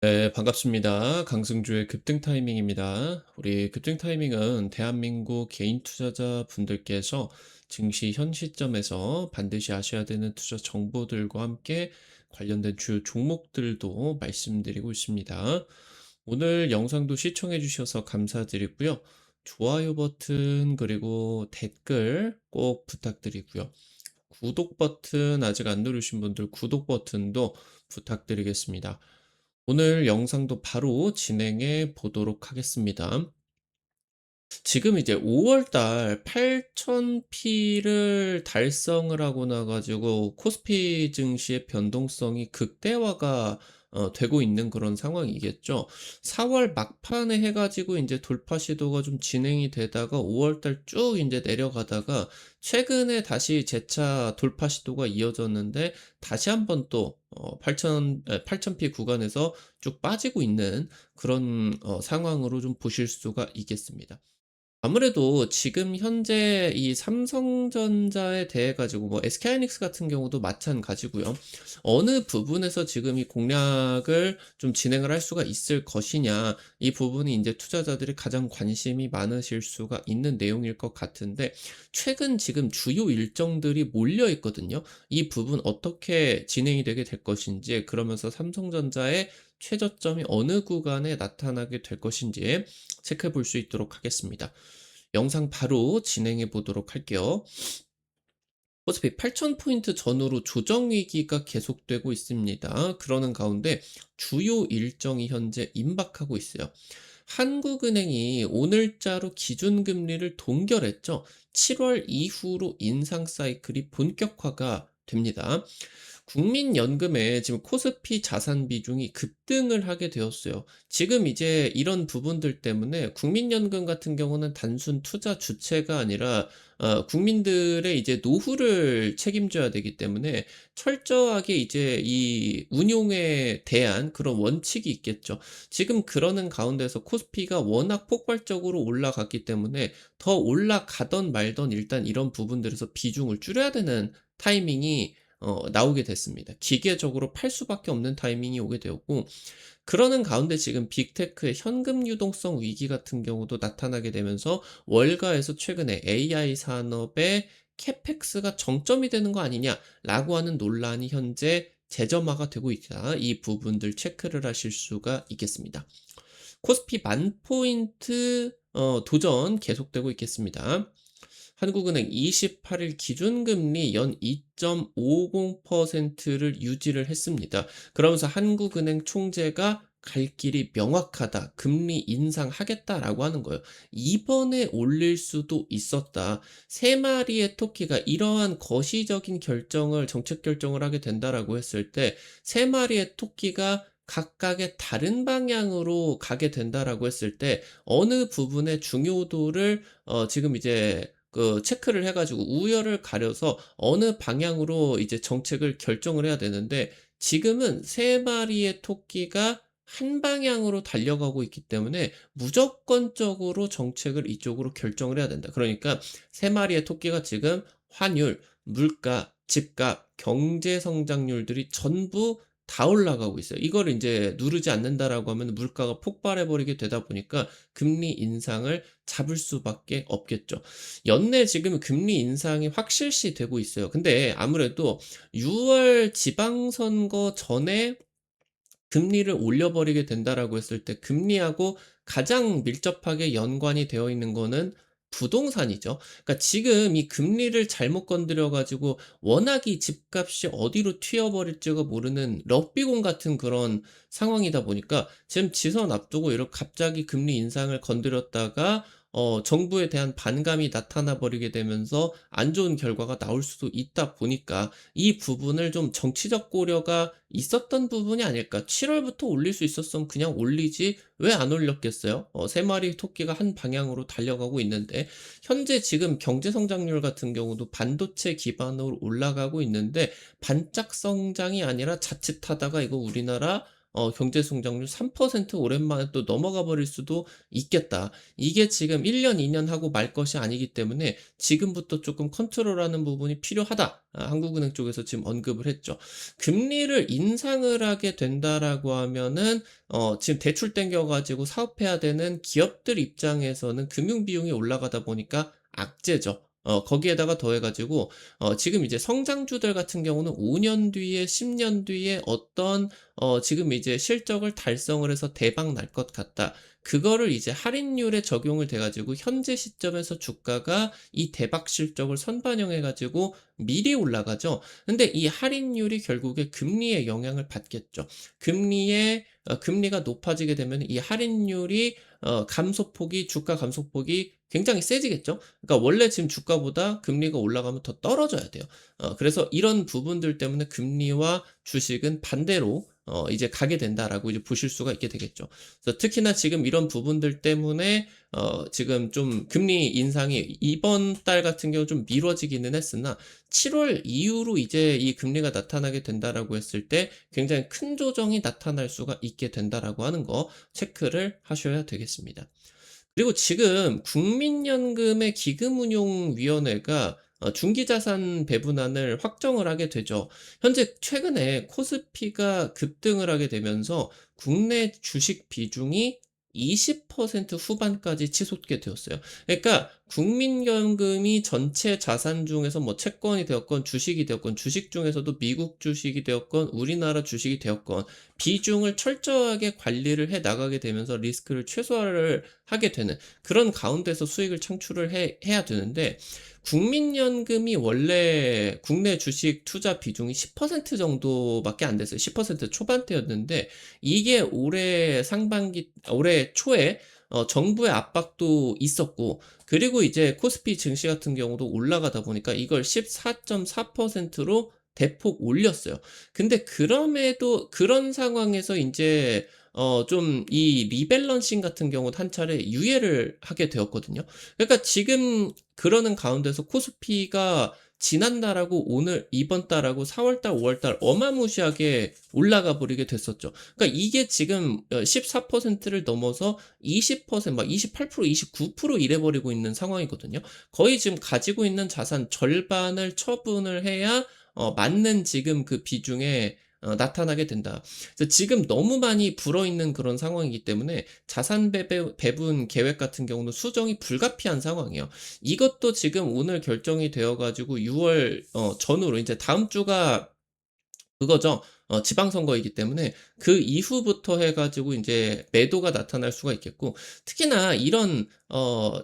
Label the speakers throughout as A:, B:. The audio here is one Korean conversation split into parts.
A: 네, 반갑습니다. 강승주의 급등 타이밍입니다. 우리 급등 타이밍은 대한민국 개인 투자자 분들께서 증시 현 시점에서 반드시 아셔야 되는 투자 정보들과 함께 관련된 주요 종목들도 말씀드리고 있습니다. 오늘 영상도 시청해 주셔서 감사드리고요. 좋아요 버튼 그리고 댓글 꼭 부탁드리고요. 구독 버튼 아직 안 누르신 분들 구독 버튼도 부탁드리겠습니다. 오늘 영상도 바로 진행해 보도록 하겠습니다. 지금 이제 5월 달 8,000P를 달성을 하고 나 가지고 코스피 증시의 변동성이 극대화가 되고 있는 그런 상황이겠죠. 4월 막판에 해 가지고 인제 돌파 시도가 좀 진행이 되다가 5월 달 쭉 인제 내려가다가 최근에 다시 재차 돌파 시도가 이어졌는데 다시 한번 또 8,000P 구간에서 쭉 빠지고 있는 그런 상황으로 좀 보실 수가 있겠습니다. 아무래도 지금 현재 이 삼성전자에 대해 가지고 뭐 SK하이닉스 같은 경우도 마찬가지고요. 어느 부분에서 지금 이 공략을 좀 진행을 할 수가 있을 것이냐, 이 부분이 인제 투자자들이 가장 관심이 많으실 수가 있는 내용일 것 같은데, 최근 지금 주요 일정들이 몰려 있거든요. 이 부분 어떻게 진행이 되게 될 것인지, 그러면서 삼성전자의 최저점이 어느 구간에 나타나게 될 것인지 체크해 볼 수 있도록 하겠습니다. 영상 바로 진행해 보도록 할게요. 코스피 8,000포인트 전후로 조정 위기가 계속되고 있습니다. 그러는 가운데 주요 일정이 현재 임박하고 있어요. 한국은행이 오늘자로 기준금리를 동결했죠. 7월 이후로 인상 사이클이 본격화가 됩니다. 국민연금에 지금 코스피 자산 비중이 급등을 하게 되었어요. 지금 이제 이런 부분들 때문에 국민연금 같은 경우는 단순 투자 주체가 아니라 국민들의 이제 노후를 책임져야 되기 때문에 철저하게 이제 이 운용에 대한 그런 원칙이 있겠죠. 지금 그러는 가운데서 코스피가 워낙 폭발적으로 올라갔기 때문에 더 올라가던 말던 일단 이런 부분들에서 비중을 줄여야 되는 타이밍이 나오게 됐습니다. 기계적으로 팔 수밖에 없는 타이밍이 오게 되었고, 그러는 가운데 지금 빅테크의 현금 유동성 위기 같은 경우도 나타나게 되면서 월가에서 최근에 AI 산업의 캐펙스가 정점이 되는 거 아니냐라고 하는 논란이 현재 재점화가 되고 있다. 이 부분들 체크를 하실 수가 있겠습니다. 코스피 10,000포인트 도전 계속되고 있겠습니다. 한국은행 28일 기준금리 연 2.50%를 유지를 했습니다. 그러면서 한국은행 총재가 갈 길이 명확하다. 금리 인상하겠다라고 하는 거예요. 이번에 올릴 수도 있었다. 세 마리의 토끼가 이러한 거시적인 결정을, 정책 결정을 하게 된다라고 했을 때, 세 마리의 토끼가 각각의 다른 방향으로 가게 된다라고 했을 때, 어느 부분의 중요도를 지금 이제 체크를 해 가지고 우열을 가려서 어느 방향으로 이제 정책을 결정을 해야 되는데, 지금은 세 마리의 토끼가 한 방향으로 달려가고 있기 때문에 무조건적으로 정책을 이쪽으로 결정을 해야 된다. 그러니까 세 마리의 토끼가 지금 환율, 물가, 집값, 경제 성장률들이 전부 다 올라가고 있어요. 이걸 인제 누르지 않는다라고 하면 물가가 폭발해 버리게 되다 보니까 금리 인상을 잡을 수밖에 없겠죠. 연내 지금 금리 인상이 확실시 되고 있어요. 근데 아무래도 6월 지방선거 전에 금리를 올려버리게 된다라고 했을 때 금리하고 가장 밀접하게 연관이 되어 있는 거는 부동산이죠. 그러니까 지금 이 금리를 잘못 건드려 가지고 워낙 이 집값이 어디로 튀어버릴지가 모르는 럭비공 같은 그런 상황이다 보니까 지금 지선 앞두고 이렇게 갑자기 금리 인상을 건드렸다가 정부에 대한 반감이 나타나 버리게 되면서 안 좋은 결과가 나올 수도 있다 보니까 이 부분을 좀 정치적 고려가 있었던 부분이 아닐까. 7월부터 올릴 수 있었으면 그냥 올리지 왜 안 올렸겠어요? 세 마리 토끼가 한 방향으로 달려가고 있는데, 현재 지금 경제 성장률 같은 경우도 반도체 기반으로 올라가고 있는데 반짝 성장이 아니라 자칫하다가 이거 우리나라 경제 성장률 3% 오랜만에 또 넘어가 버릴 수도 있겠다. 이게 지금 1 년, 2년 하고 말 것이 아니기 때문에 지금부터 조금 컨트롤하는 부분이 필요하다. 한국은행 쪽에서 지금 언급을 했죠. 금리를 인상을 하게 된다라고 하면은 지금 대출 땡겨 가지고 사업해야 되는 기업들 입장에서는 금융 비용이 올라가다 보니까 악재죠. 거기에다가 더해 가지고 지금 이제 성장주들 같은 경우는 5년 뒤에 10년 뒤에 어떤 지금 이제 실적을 달성을 해서 '대박 날 것 같다.' 그거를 이제 할인율에 적용을 돼 가지고 현재 시점에서 주가가 이 대박 실적을 선반영해 가지고 미리 올라가죠. 근데 이 할인율이 결국에 금리에 영향을 받겠죠. 금리가 높아지게 되면 이 할인율이 감소폭이 주가 감소폭이 굉장히 세지겠죠. 그러니까 원래 지금 주가보다 금리가 올라가면 더 떨어져야 돼요. 그래서 이런 부분들 때문에 금리와 주식은 반대로 이제 가게 된다라고 이제 보실 수가 있게 되겠죠. 그래서 특히나 지금 이런 부분들 때문에 지금 좀 금리 인상이 이번 달 같은 경우 좀 미뤄지기는 했으나 7월 이후로 이제 이 금리가 나타나게 된다라고 했을 때 굉장히 큰 조정이 나타날 수가 있게 된다라고 하는 거 체크를 하셔야 되겠습니다. 그리고 지금 국민연금의 기금운용위원회가 중기자산 배분안을 확정을 하게 되죠. 현재 최근에 코스피가 급등을 하게 되면서 국내 주식 비중이 20% 후반까지 치솟게 되었어요. 그러니까 국민연금이 전체 자산 중에서 뭐 채권이 되었건 주식이 되었건 주식 중에서도 미국 주식이 되었건 우리나라 주식이 되었건 비중을 철저하게 관리를 해 나가게 되면서 리스크를 최소화를 하게 되는 그런 가운데서 수익을 창출을 해야 되는데 국민연금이 원래 국내 주식 투자 비중이 10% 정도밖에 안 됐어요. 10% 초반대였는데 이게 올해 초에 정부의 압박도 있었고 그리고 이제 코스피 증시 같은 경우도 올라가다 보니까 이걸 14.4%로 대폭 올렸어요. 근데 그럼에도 그런 상황에서 인제 좀 이 리밸런싱 같은 경우도 한 차례 유예를 하게 되었거든요. 그러니까 지금 그러는 가운데서 코스피가 지난달하고 오늘 이번 달하고 4 월달, 5 월달 어마무시하게 올라가 버리게 됐었죠. 그러니까 이게 지금 14%를 넘어서 20%막 28% 29% 이래 버리고 있는 상황이거든요. 거의 지금 가지고 있는 자산 절반을 처분을 해야 맞는 지금 그 비중에 나타나게 된다. 그래서 지금 너무 많이 불어있는 그런 상황이기 때문에 자산 배분 계획 같은 경우는 수정이 불가피한 상황이에요. 이것도 지금 오늘 결정이 되어 가지고 6월 전후로 이제 다음 주가 그거죠. 지방선거이기 때문에 그 이후부터 해 가지고 인제 매도가 나타날 수가 있겠고 특히나 이런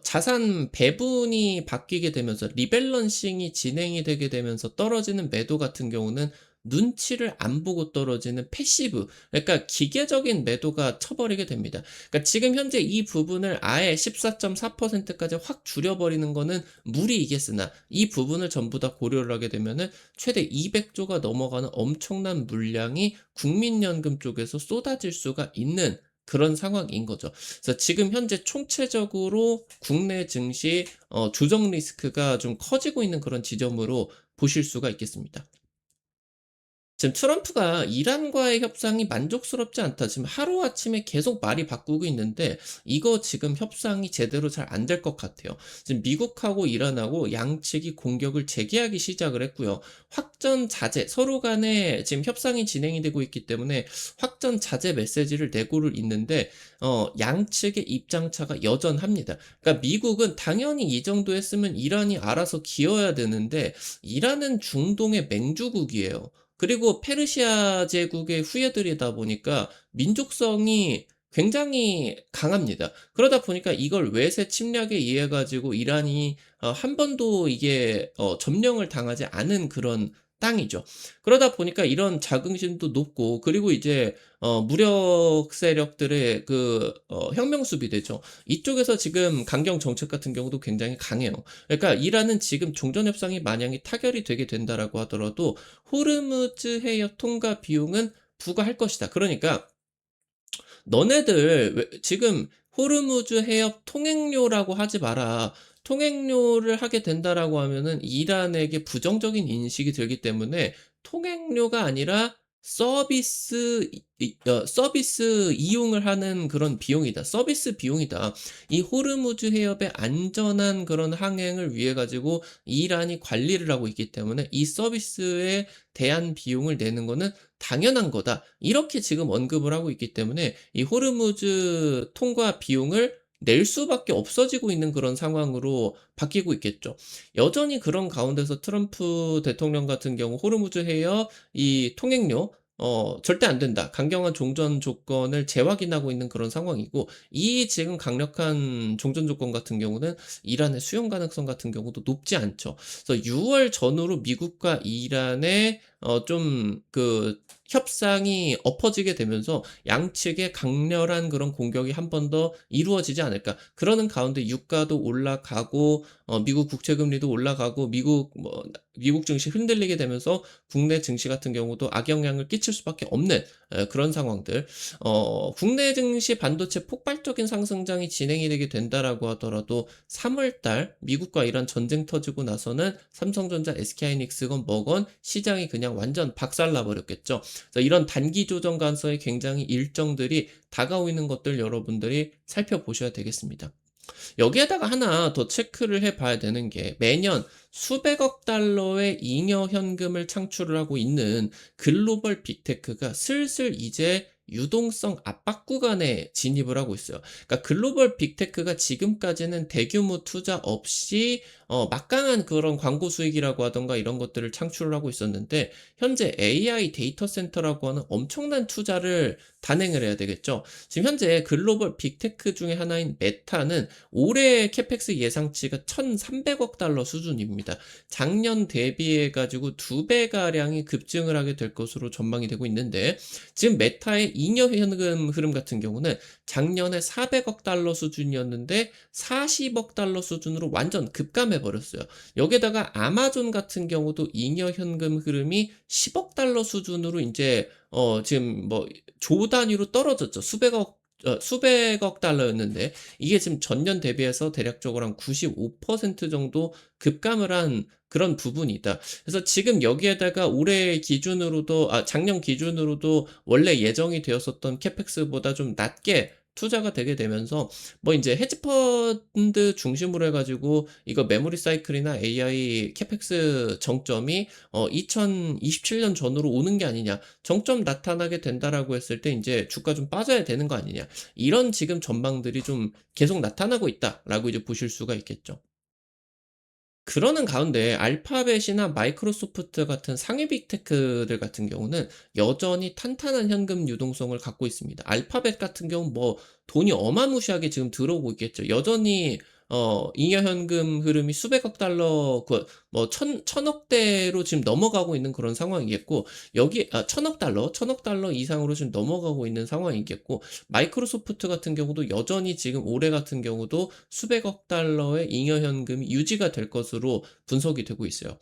A: 자산 배분이 바뀌게 되면서 리밸런싱이 진행이 되게 되면서 떨어지는 매도 같은 경우는 눈치를 안 보고 떨어지는 패시브 그러니까 기계적인 매도가 쳐버리게 됩니다. 그러니까 지금 현재 이 부분을 아예 14.4% 까지 확 줄여 버리는 거는 무리이겠으나 이 부분을 전부 다 고려를 하게 되면은 최대 200조가 넘어가는 엄청난 물량이 국민연금 쪽에서 쏟아질 수가 있는 그런 상황인 거죠. 그래서 지금 현재 총체적으로 국내 증시 조정 리스크가 좀 커지고 있는 그런 지점으로 보실 수가 있겠습니다. 지금 트럼프가 "이란과의 협상이 만족스럽지 않다." 지금 하루아침에 계속 말이 바꾸고 있는데 이거 지금 협상이 제대로 잘 안 될 것 같아요. 지금 미국하고 이란하고 양측이 공격을 재개하기 시작을 했고요. 확전 자제 서로 간에 지금 협상이 진행이 되고 있기 때문에 확전 자제 메시지를 내고를 있는데 양측의 입장차가 여전합니다. 그러니까 미국은 당연히 이 정도 했으면 이란이 알아서 기어야 되는데 이란은 중동의 맹주국이에요. 그리고 페르시아 제국의 후예들이다 보니까 민족성이 굉장히 강합니다. 그러다 보니까 이걸 외세 침략에 의해 가지고 이란이 한 번도 이게 점령을 당하지 않은 그런 땅이죠. 그러다 보니까 이런 자긍심도 높고 그리고 이제 무력 세력들의 그 혁명 수비대죠. 이쪽에서 지금 강경 정책 같은 경우도 굉장히 강해요. 그러니까 이란은 지금 종전 협상이 만약에 타결이 되게 된다라고 하더라도 호르무즈 해협 통과 비용은 부과할 것이다. 그러니까 "너네들 왜 지금 호르무즈 해협 통행료라고 하지 마라. 통행료를 하게 된다라고 하면은 이란에게 부정적인 인식이 들기 때문에 통행료가 아니라 서비스 이용을 하는 그런 비용이다. 서비스 비용이다. 이 호르무즈 해협의 안전한 그런 항행을 위해 가지고 이란이 관리를 하고 있기 때문에 이 서비스에 대한 비용을 내는 거는 당연한 거다. 이렇게 지금 언급을 하고 있기 때문에 이 호르무즈 통과 비용을 낼 수밖에 없어지고 있는 그런 상황으로 바뀌고 있겠죠. 여전히 그런 가운데서 트럼프 대통령 같은 경우 호르무즈 해협 이 통행료 절대 안 된다. 강경한 종전 조건을 재확인하고 있는 그런 상황이고 이 지금 강력한 종전 조건 같은 경우는 이란의 수용 가능성 같은 경우도 높지 않죠. 그래서 6월 전후로 미국과 이란의 좀 그 협상이 엎어지게 되면서 양측의 강렬한 그런 공격이 한 번 더 이루어지지 않을까. 그러는 가운데 유가도 올라가고 미국 국채 금리도 올라가고 미국 증시 흔들리게 되면서 국내 증시 같은 경우도 악영향을 끼칠 수밖에 없는 그런 상황들. 국내 증시 반도체 폭발적인 상승장이 진행이 되게 된다라고 하더라도 3월 달 미국과 이란 전쟁 터지고 나서는 삼성전자, SK하이닉스건 뭐건 시장이 그냥 완전 박살나 버렸겠죠. 그래서 이런 단기 조정 가능성의 굉장히 일정들이 다가오고 있는 것들 여러분들이 살펴보셔야 되겠습니다. 여기에다가 하나 더 체크를 해 봐야 되는 게 매년 수백억 달러의 잉여 현금을 창출을 하고 있는 글로벌 빅테크가 슬슬 이제 유동성 압박 구간에 진입을 하고 있어요. 그러니까 글로벌 빅테크가 지금까지는 대규모 투자 없이 막강한 그런 광고 수익이라고 하던가 이런 것들을 창출을 하고 있었는데 현재 AI 데이터 센터라고 하는 엄청난 투자를 단행을 해야 되겠죠. 지금 현재 글로벌 빅테크 중에 하나인 메타는 올해 캐펙스 예상치가 1,300억 달러 수준입니다. 작년 대비해 가지고 2배가량이 급증을 하게 될 것으로 전망이 되고 있는데 지금 메타의 잉여 현금 흐름 같은 경우는 작년에 400억 달러 수준이었는데 40억 달러 수준으로 완전 급감해 버렸어요. 여기에다가 아마존 같은 경우도 잉여 현금 흐름이 10억 달러 수준으로 인제 지금 뭐 조 단위로 떨어졌죠. 수백억 달러였는데 이게 지금 전년 대비해서 대략적으로 한 95% 정도 급감을 한 그런 부분이다. 그래서 지금 여기에다가 올해 기준으로도 작년 기준으로도 원래 예정이 되었었던 캐펙스보다 좀 낮게 투자가 되게 되면서 뭐 인제 헤지 펀드 중심으로 해 가지고 이거 메모리 사이클이나 AI 캐펙스 정점이 2027년 전후로 오는 게 아니냐. 정점 나타나게 된다라고 했을 때 인제 주가 좀 빠져야 되는 거 아니냐. 이런 지금 전망들이 좀 계속 나타나고 있다라고 이제 보실 수가 있겠죠. 그러는 가운데 알파벳이나 마이크로소프트 같은 상위 빅테크들 같은 경우는 여전히 탄탄한 현금 유동성을 갖고 있습니다. 알파벳 같은 경우는 뭐 돈이 어마무시하게 지금 들어오고 있겠죠. 여전히 잉여 현금 흐름이 수백억 달러 뭐 천억대로 지금 넘어가고 있는 그런 상황이겠고 여기 천억 달러 이상으로 지금 넘어가고 있는 상황이겠고 마이크로소프트 같은 경우도 여전히 지금 올해 같은 경우도 수백억 달러의 잉여 현금이 유지가 될 것으로 분석이 되고 있어요.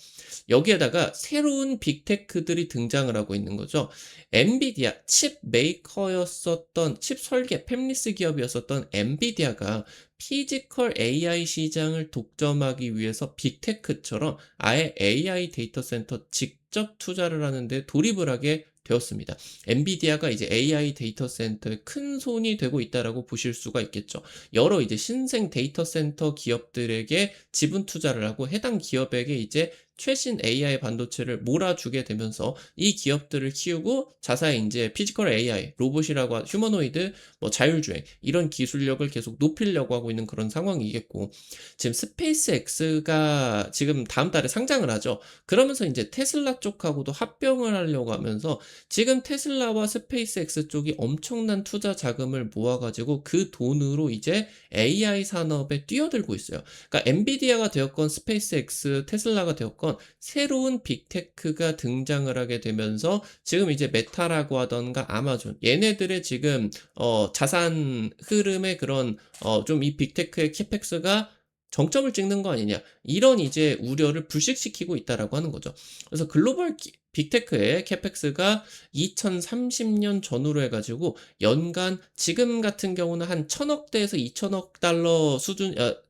A: 여기에다가 새로운 빅테크들이 등장을 하고 있는 거죠. 엔비디아 칩 메이커였었던 칩 설계 팹리스 기업이었었던 엔비디아가 피지컬 AI 시장을 독점하기 위해서 빅테크처럼 아예 AI 데이터 센터 직접 투자를 하는데 돌입을 하게 되었습니다. 엔비디아가 이제 AI 데이터 센터에 큰 손이 되고 있다라고 보실 수가 있겠죠. 여러 이제 신생 데이터 센터 기업들에게 지분 투자를 하고 해당 기업에게 이제 최신 AI 반도체를 몰아주게 되면서 이 기업들을 키우고 자사의 인제 피지컬 AI, 로봇이라고 휴머노이드, 뭐 자율주행 이런 기술력을 계속 높이려고 하고 있는 그런 상황이겠고 지금 스페이스X가 지금 다음 달에 상장을 하죠. 그러면서 인제 테슬라 쪽하고도 합병을 하려고 하면서 지금 테슬라와 스페이스X 쪽이 엄청난 투자 자금을 모아 가지고 그 돈으로 이제 AI 산업에 뛰어들고 있어요. 그러니까 엔비디아가 되었건 스페이스X, 테슬라가 되었건 새로운 빅테크가 등장을 하게 되면서 지금 이제 메타라고 하던가 아마존 얘네들의 지금 자산 흐름의 그런 좀 이 빅테크의 캐펙스가 정점을 찍는 거 아니냐. 이런 이제 우려를 불식시키고 있다라고 하는 거죠. 그래서 글로벌 빅테크의 캐펙스가 2030년 전후로 해 가지고 연간 지금 같은 경우는 한 1,000억대에서 2,000억 달러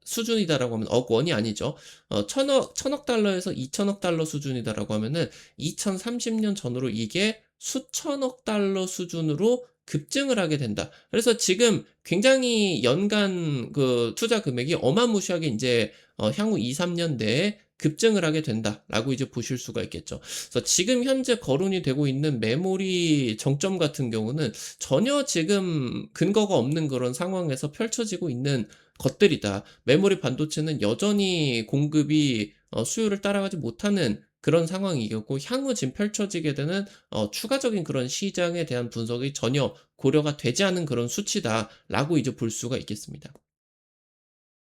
A: 수준이다라고 하면 억 원이 아니죠. 1,000억 달러에서 2,000억 달러 수준이다라고 하면은 2030년 전후로 이게 수천억 달러 수준으로 급증을 하게 된다. 그래서 지금 굉장히 연간 그 투자 금액이 어마무시하게 인제 향후 2-3년 내에 급증을 하게 된다라고 이제 보실 수가 있겠죠. 그래서 지금 현재 거론이 되고 있는 메모리 정점 같은 경우는 전혀 지금 근거가 없는 그런 상황에서 펼쳐지고 있는 것들이다. 메모리 반도체는 여전히 공급이 수요를 따라가지 못하는 그런 상황이겠고, 향후 지금 펼쳐지게 되는 추가적인 그런 시장에 대한 분석이 전혀 고려가 되지 않은 그런 수치다라고 이제 볼 수가 있겠습니다.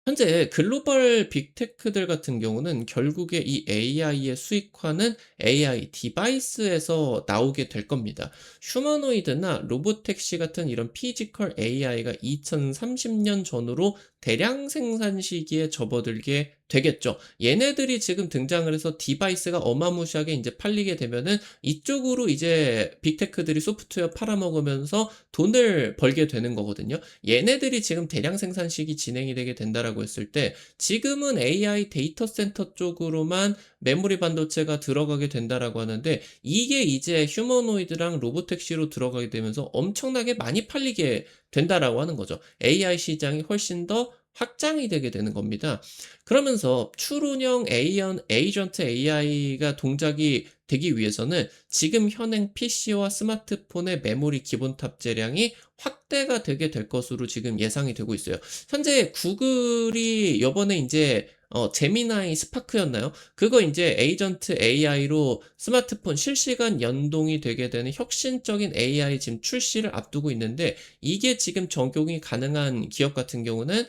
A: 현재 글로벌 빅테크들 같은 경우는 결국에 이 AI의 수익화는 AI 디바이스에서 나오게 될 겁니다. 휴머노이드나 로보택시 같은 이런 피지컬 AI가 2030년 전후로 대량 생산 시기에 접어들게 되겠죠. 얘네들이 지금 등장을 해서 디바이스가 어마무시하게 이제 팔리게 되면은 이쪽으로 이제 빅테크들이 소프트웨어 팔아먹으면서 돈을 벌게 되는 거거든요. 얘네들이 지금 대량 생산 시기 진행이 되게 된다라고 했을 때, 지금은 AI 데이터 센터 쪽으로만 메모리 반도체가 들어가게 된다라고 하는데, 이게 이제 휴머노이드랑 로보택시로 들어가게 되면서 엄청나게 많이 팔리게 된다라고 하는 거죠. AI 시장이 훨씬 더 확장이 되게 되는 겁니다. 그러면서 추론형 에이전트 AI가 동작이 되기 위해서는 지금 현행 PC와 스마트폰의 메모리 기본 탑재량이 확대가 되게 될 것으로 지금 예상이 되고 있어요. 현재 구글이 요번에 인제 제미나이 스파크였나요? 그거 인제 에이전트 AI로 스마트폰 실시간 연동이 되게 되는 혁신적인 AI 지금 출시를 앞두고 있는데, 이게 지금 적용이 가능한 기업 같은 경우는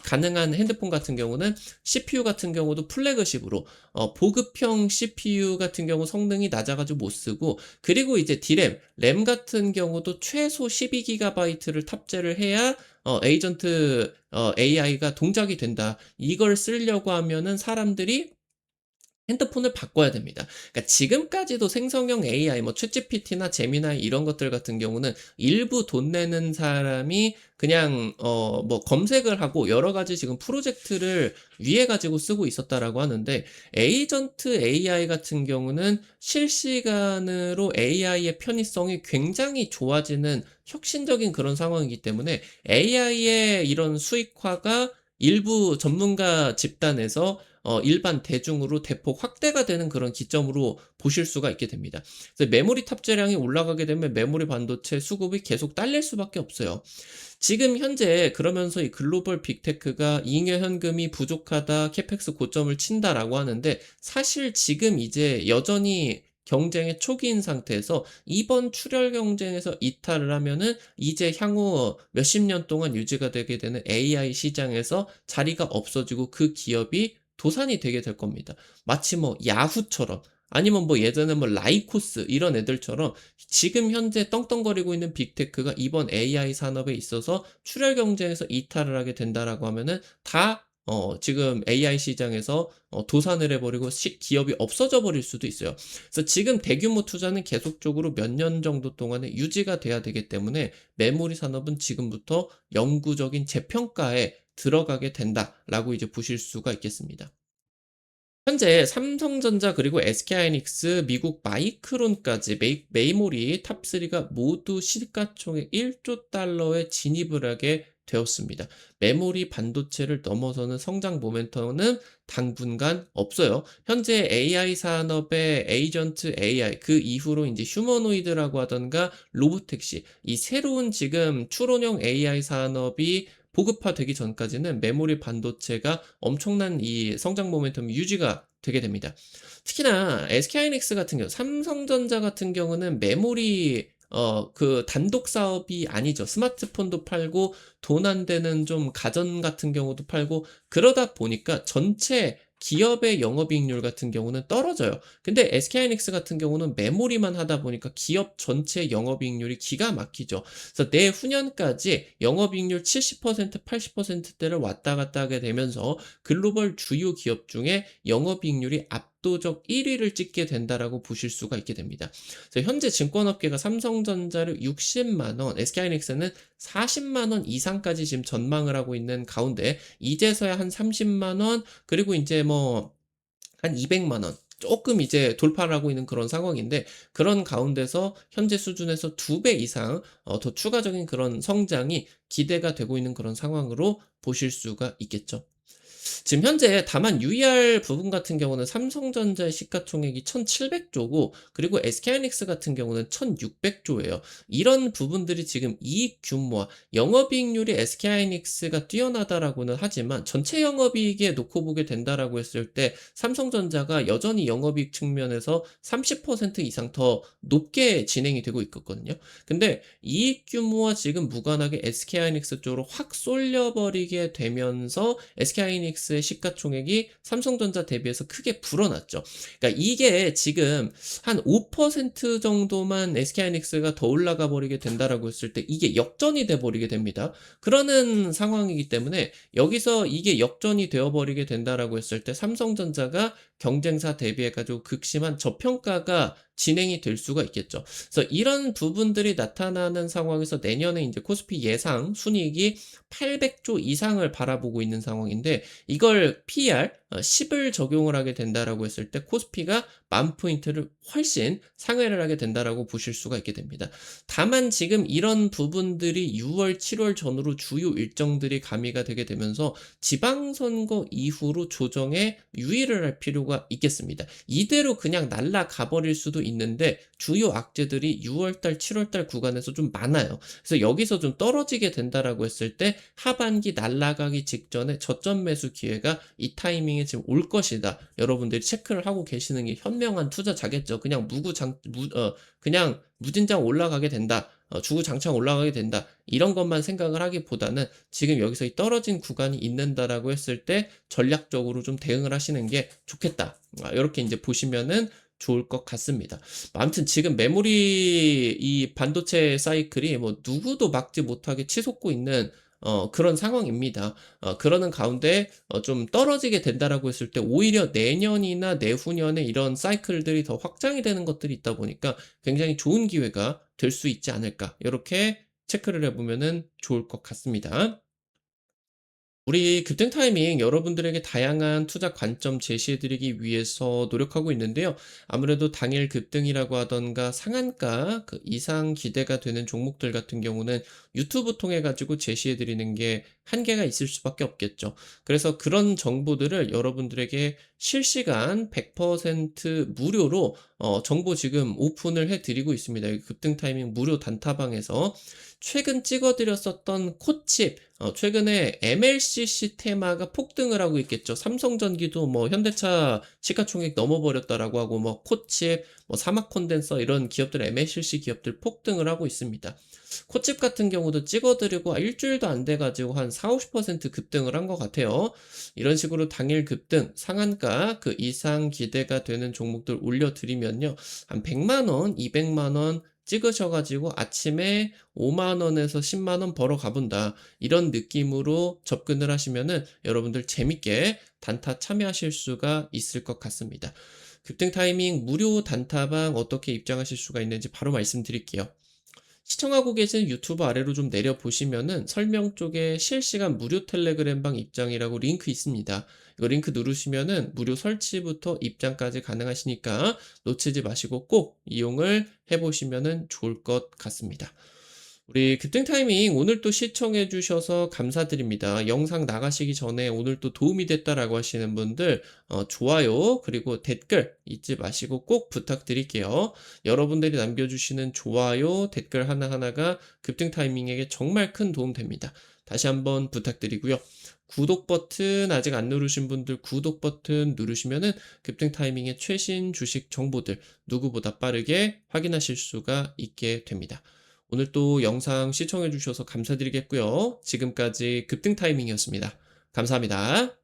A: 가능한 핸드폰 같은 경우는 CPU 같은 경우도 플래그십으로 보급형 CPU 같은 경우 성능이 낮아 가지고 못 쓰고, 그리고 이제 램 같은 경우도 최소 12기가바이트를 탑재를 해야 에이전트 AI가 동작이 된다. 이걸 쓰려고 하면은 사람들이 핸드폰을 바꿔야 됩니다. 그러니까 지금까지도 생성형 AI 뭐 챗GPT나 제미나이 이런 것들 같은 경우는 일부 돈 내는 사람이 그냥 뭐 검색을 하고 여러 가지 지금 프로젝트를 위해 가지고 쓰고 있었다라고 하는데, 에이전트 AI 같은 경우는 실시간으로 AI의 편의성이 굉장히 좋아지는 혁신적인 그런 상황이기 때문에 AI의 이런 수익화가 일부 전문가 집단에서 일반 대중으로 대폭 확대가 되는 그런 기점으로 보실 수가 있게 됩니다. 그래서 메모리 탑재량이 올라가게 되면 메모리 반도체 수급이 계속 딸릴 수밖에 없어요. 지금 현재 그러면서 이 글로벌 빅테크가 "잉여 현금이 부족하다. 캐펙스 고점을 친다."라고 하는데, 사실 지금 이제 여전히 경쟁의 초기인 상태에서 이번 출혈 경쟁에서 이탈을 하면은 이제 향후 몇십 년 동안 유지가 되게 되는 AI 시장에서 자리가 없어지고 그 기업이 도산이 되게 될 겁니다. 마치 뭐 야후처럼, 아니면 뭐 예전에 뭐 라이코스 이런 애들처럼 지금 현재 떵떵거리고 있는 빅테크가 이번 AI 산업에 있어서 출혈 경쟁에서 이탈을 하게 된다라고 하면은 다 지금 AI 시장에서 도산을 해 버리고 기업이 없어져 버릴 수도 있어요. 그래서 지금 대규모 투자는 계속적으로 몇 년 정도 동안에 유지가 돼야 되기 때문에 메모리 산업은 지금부터 영구적인 재평가에 들어가게 된다라고 이제 보실 수가 있겠습니다. 현재 삼성전자 그리고 SK하이닉스, 미국 마이크론까지 메모리 탑3가 모두 시가총액 1조 달러에 진입을 하게 되었습니다. 메모리 반도체를 넘어서는 성장 모멘텀은 당분간 없어요. 현재 AI 산업의 에이전트 AI, 그 이후로 이제 휴머노이드라고 하던가 로보택시, 이 새로운 지금 추론형 AI 산업이 보급화되기 전까지는 메모리 반도체가 엄청난 이 성장 모멘텀이 유지가 되게 됩니다. 특히나 SK하이닉스 같은 경우, 삼성전자 같은 경우는 메모리 그 단독 사업이 아니죠. 스마트폰도 팔고 돈 안 되는 좀 가전 같은 경우도 팔고, 그러다 보니까 전체 기업의 영업이익률 같은 경우는 떨어져요. 근데 SK하이닉스 같은 경우는 메모리만 하다 보니까 기업 전체 영업이익률이 기가 막히죠. 그래서 내후년까지 영업이익률 70% 80%대를 왔다 갔다 하게 되면서 글로벌 주요 기업 중에 영업이익률이 압도적 1위를 찍게 된다라고 보실 수가 있게 됩니다. 그래서 현재 증권업계가 삼성전자를 60만 원, SK하이닉스는 40만 원 이상까지 지금 전망을 하고 있는 가운데, 이제서야 한 30만 원, 그리고 이제 뭐 한 200만 원, 쪼끔 이제 돌파를 하고 있는 그런 상황인데, 그런 가운데서 현재 수준에서 2배 이상 더 추가적인 그런 성장이 기대가 되고 있는 그런 상황으로 보실 수가 있겠죠. 지금 현재 다만 유의할 부분 같은 경우는 삼성전자의 시가총액이 1,700 조고, 그리고 SK하이닉스 같은 경우는 1,600 조예요. 이런 부분들이 지금 이익 규모와 영업이익률이 SK하이닉스가 뛰어나다라고는 하지만, 전체 영업이익에 놓고 보게 된다라고 했을 때 삼성전자가 여전히 영업이익 측면에서 30% 이상 더 높게 진행이 되고 있거든요. 근데 이익 규모와 지금 무관하게 SK하이닉스 쪽으로 확 쏠려 버리게 되면서 SK하이닉스의 시가총액이 삼성전자 대비해서 크게 불어났죠. 그러니까 이게 지금 한 5% 정도만 SK하이닉스가 더 올라가 버리게 된다라고 했을 때 이게 역전이 돼 버리게 됩니다. 그러는 상황이기 때문에, 여기서 이게 역전이 되어 버리게 된다라고 했을 때 삼성전자가 경쟁사 대비해 가지고 극심한 저평가가 진행이 될 수가 있겠죠. 그래서 이런 부분들이 나타나는 상황에서 내년에 이제 코스피 예상 순이익이 800조 이상을 바라보고 있는 상황인데, 이걸 PER 10을 적용을 하게 된다라고 했을 때 코스피가 10,000포인트를 훨씬 상회를 하게 된다라고 보실 수가 있게 됩니다. 다만 지금 이런 부분들이 6월, 7월 전후로 주요 일정들이 가미가 되게 되면서 지방선거 이후로 조정에 유의를 할 필요가 있겠습니다. 이대로 그냥 날아가 버릴 수도 있는데, 주요 악재들이 6월달, 7월달 구간에서 좀 많아요. 그래서 여기서 좀 떨어지게 된다라고 했을 때 하반기 날아가기 직전에 저점 매수 기회가 이 타이밍에 지금 올 것이다. 여러분들이 체크를 하고 계시는 게 현명한 투자자겠죠. 그냥 무진장 올라가게 된다. 주구장창 올라가게 된다. 이런 것만 생각을 하기보다는 지금 여기서 이 떨어진 구간이 있는다라고 했을 때 전략적으로 좀 대응을 하시는 게 좋겠다. 이렇게 이제 보시면은 좋을 것 같습니다. 아무튼 지금 메모리 이 반도체 사이클이 뭐 누구도 막지 못하게 치솟고 있는 그런 상황입니다. 그러는 가운데 좀 떨어지게 된다라고 했을 때 오히려 내년이나 내후년에 이런 사이클들이 더 확장이 되는 것들이 있다 보니까 굉장히 좋은 기회가 될 수 있지 않을까. 요렇게 체크를 해 보면은 좋을 것 같습니다. 우리 급등 타이밍 여러분들에게 다양한 투자 관점 제시해 드리기 위해서 노력하고 있는데요. 아무래도 당일 급등이라고 하던가 상한가 그 이상 기대가 되는 종목들 같은 경우는 유튜브 통해 가지고 제시해 드리는 게 한계가 있을 수밖에 없겠죠. 그래서 그런 정보들을 여러분들에게 실시간 100% 무료로 정보 지금 오픈을 해 드리고 있습니다. 이 급등 타이밍 무료 단타방에서 최근 찍어 드렸었던 코칩, 최근에 MLCC 테마가 폭등을 하고 있겠죠. 삼성전기도 뭐 현대차 시가총액 넘어버렸다라고 하고, 뭐 코칩, 뭐 사막 콘덴서 이런 기업들, MLCC 기업들 폭등을 하고 있습니다. 코칩 같은 경우도 찍어드리고 일주일도 안 돼가지고 한 40~50% 급등을 한 것 같아요. 이런 식으로 당일 급등, 상한가 그 이상 기대가 되는 종목들 올려드리면요, 한 100만원, 200만원 찍으셔가지고 아침에 5만원에서 10만원 벌어 가본다, 이런 느낌으로 접근을 하시면은 여러분들 재밌게 단타 참여하실 수가 있을 것 같습니다. 급등 타이밍 무료 단타방 어떻게 입장하실 수가 있는지 바로 말씀드릴게요. 시청하고 계신 유튜브 아래로 좀 내려보시면은 설명 쪽에 실시간 무료 텔레그램방 입장이라고 링크 있습니다. 이거 링크 누르시면은 무료 설치부터 입장까지 가능하시니까 놓치지 마시고 꼭 이용을 해보시면은 좋을 것 같습니다. 우리 급등 타이밍 오늘 또 시청해 주셔서 감사드립니다. 영상 나가시기 전에 오늘 또 도움이 됐다라고 하시는 분들 좋아요 그리고 댓글 잊지 마시고 꼭 부탁드릴게요. 여러분들이 남겨주시는 좋아요, 댓글 하나하나가 급등 타이밍에게 정말 큰 도움 됩니다. 다시 한번 부탁드리고요. 구독 버튼 아직 안 누르신 분들 구독 버튼 누르시면은 급등 타이밍의 최신 주식 정보들 누구보다 빠르게 확인하실 수가 있게 됩니다. 오늘 또 영상 시청해 주셔서 감사드리겠고요. 지금까지 급등 타이밍이었습니다. 감사합니다.